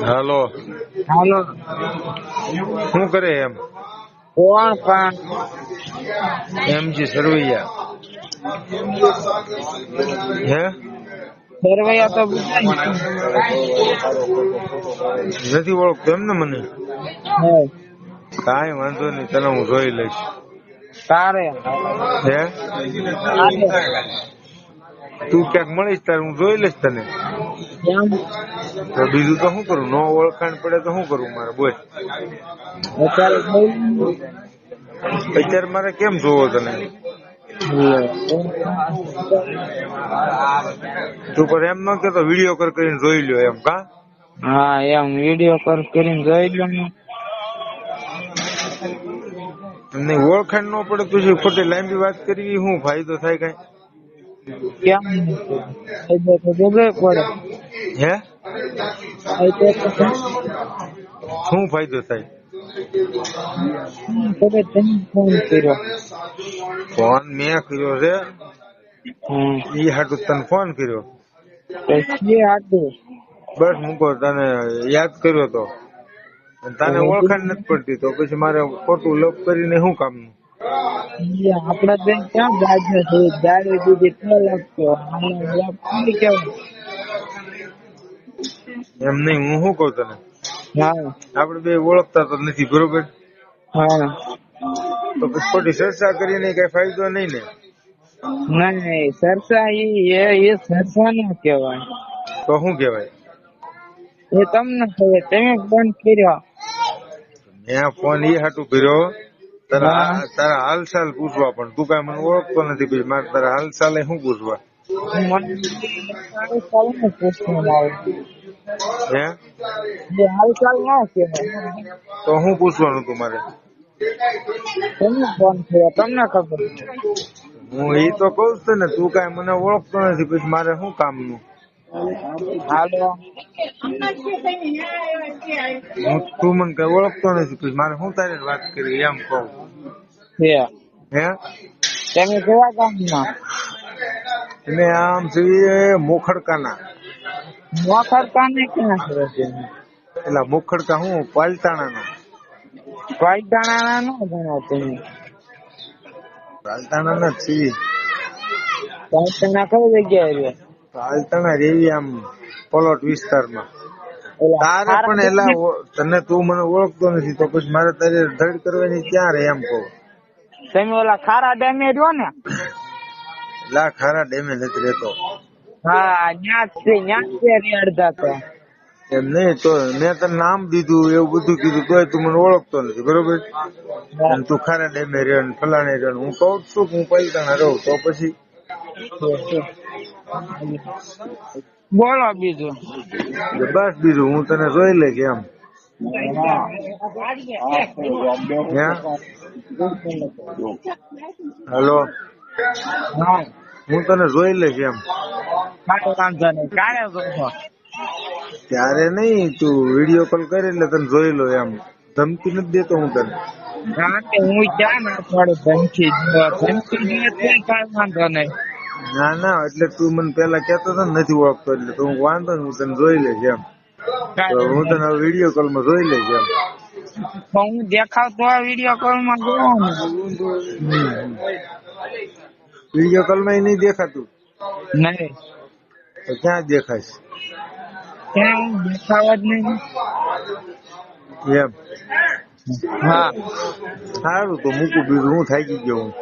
હાલો. હાલો. શું કરે એમ? કોણ પણ એમજી સરવૈયા. હે સરવૈયા તો બધા નથી ઓળખતો એમ ને મને? કાંઈ વાંધો નહીં, તને હું જોઈ લઈશ. તારે હે તું ક્યાંક મળીશ તારે હું જોઈ લઈશ તને. તો બીજું તો શું કરું? નો ઓળખાણ પડે તો શું કરું મારે? બોલ. અત્યારે મારે કેમ જોવો તને? તું પર એમ ન કેતો વિડીયો કોલ કરીને જોઈ લ્યો એમ? કા હા એમ વિડીયો કોલ કરીને જોઈ લો ને. તમને ઓળખાણ ન પડે પછી ખોટી લાંબી વાત કરવી શું ફાયદો થાય? કઈ કેમ તો જોવે પડે. હે શું ફાયદો થાય? તમે ફોન કર્યો. ફોન મેં કર્યો છે. ઈ હાટું તને ફોન કર્યો. બસ મૂકો, તને યાદ કર્યો તો તને ઓળખાણ નથી પડતી તો પછી મારે ખોટું લપ કરીને શું કામનું? આપડા બેન ક્યાં ગાજે છે? દાડી દીધી તો લાગતો એમ નહીં, હું શું કઉ તને? હા આપડે બે ઓળખતા તો નથી, બરોબર? હા તો પછી ખોટી ચર્ચા કરીને કઈ ફાયદો નહીં ને? નહીં સરસા એ સરસા નો કહેવાય. તો શું કેવાય? એ તમને ખબર, તમે ફોન કર્યો. મેં ફોન ઈ હાટું કર્યો તારા હાલચાલ પૂછવા, પણ તું કઈ મને ઓળખતો નથી, પછી મારે તારા હાલચાલ શું પૂછવા? હે હાલચાલ ના કહેવાય. તો શું પૂછવાનું તું મારે? તમે ફોન કર્યો, તમને ખબર. હું ઈ તો કઉ છું ને, તું કઈ મને ઓળખતો નથી, પછી મારે શું કામનું? હાલો. તું મને કઈ ઓળખતો નથી, પછી મારે શું તારી વાત કરી એમ કહું? હે તમે કેવા ગામમાં? તમે આમ છીએ મોખડકાના. મોખડકાને ક્યાં કરે છે? એટલે મોખડકા હું પાલતાણા? પાલતાણા નો ગણો તમે? પાલતાણા ના છીએ. પાલતાણા કઈ જગ્યાએ રહ્યો? પાલતાણા રેવી આમ પલોટ વિસ્તારમાં. તારે પણ એલા તને તું મને ઓળખતો નથી તો પછી મારે તારી ધડ કરવાની ક્યાં રે એમ કહું? તમે ઓલા ખારા ડેમે રહ્યો ને? લા ખારા ડેમે નથી રહેતો. હા ન્યા છે અડધા તો. એમ નહીં, તો મેં તને નામ દીધું એવું બધું કીધું તોય તું મને ઓળખતો નથી, બરોબર? અને તું ખારા ડેમે રહ્યો ને ફલાણે રહ્યો, હું કઉ છું કે હું પાલતાણા રહું, તો પછી બોલો બીજું. બસ બીજું હું તને જોઈ લઈશ એમ. હેલો, હું તને જોઈ લઈશ એમ. વાંધો નહીં, કાલે જોશો. ત્યારે નહીં, તું વિડીયો કોલ કરી એટલે તને જોઈ લો એમ. ધમકી નથી દેતો હું તને. હું ક્યાં ના પડે ધમકી કઈ વાંધો નહીં. ના ના, એટલે તું મને પેલા કેતો હતો ને નથી ઓળખતો, એટલે તું વાંધો ને હું તને જોઈ લઈશ એમ. તો હું તને વિડીયો કોલ માં જોઈ લઈશ એમ. હું દેખાતો વિડીયો કોલ માં જોવાનું. વિડીયો કોલ માં નહીં દેખાતું? નહીં તો ક્યાં દેખાય? ક્યાં દેખાવા જ નહીં એમ? હા સારું, તો મૂકું, બીજું હું થાકી ગયો હું.